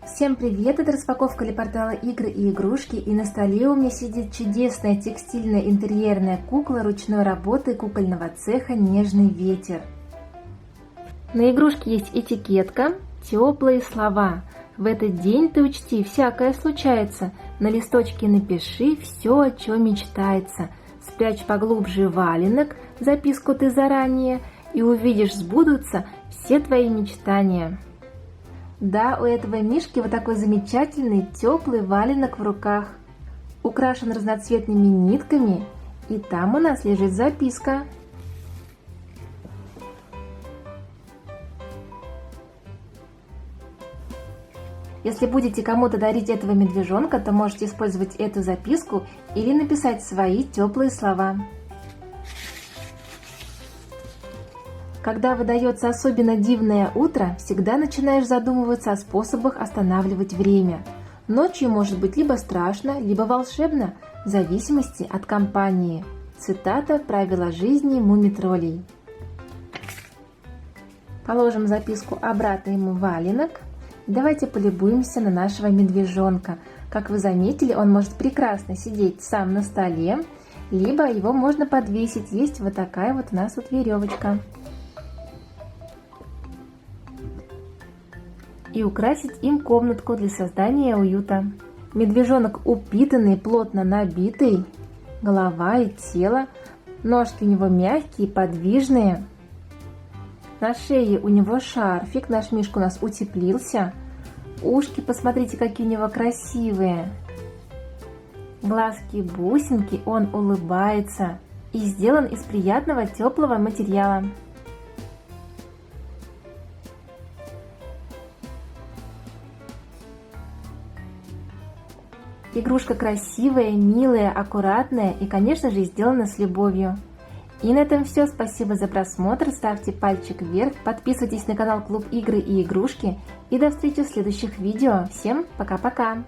Всем привет! Это распаковка для портала Игры и игрушки, и на столе у меня сидит чудесная текстильная интерьерная кукла ручной работы кукольного цеха «Нежный ветер». На игрушке есть этикетка, теплые слова. В этот день ты учти, всякое случается. На листочке напиши все, о чем мечтается. Спрячь поглубже валенок, записку ты заранее, и увидишь, сбудутся все твои мечтания. Да, у этого мишки вот такой замечательный теплый валенок в руках. Украшен разноцветными нитками, и там у нас лежит записка. Если будете кому-то дарить этого медвежонка, то можете использовать эту записку или написать свои теплые слова. Когда выдается особенно дивное утро, всегда начинаешь задумываться о способах останавливать время. Ночью может быть либо страшно, либо волшебно, в зависимости от компании. Цитата «Правила жизни мумитроллей». Положим записку обратно ему в валенок. Давайте полюбуемся на нашего медвежонка. Как вы заметили, он может прекрасно сидеть сам на столе, либо его можно подвесить. Есть вот такая вот у нас вот веревочка. И украсить им комнатку для создания уюта. Медвежонок упитанный, плотно набитый, голова и тело, ножки у него мягкие, подвижные. На шее у него шарфик, наш мишка у нас утеплился. Ушки, посмотрите, какие у него красивые. Глазки, бусинки, он улыбается и сделан из приятного теплого материала. Игрушка красивая, милая, аккуратная и, конечно же, сделана с любовью. И на этом все. Спасибо за просмотр. Ставьте пальчик вверх, подписывайтесь на канал Клуб Игры и Игрушки. И до встречи в следующих видео. Всем пока-пока!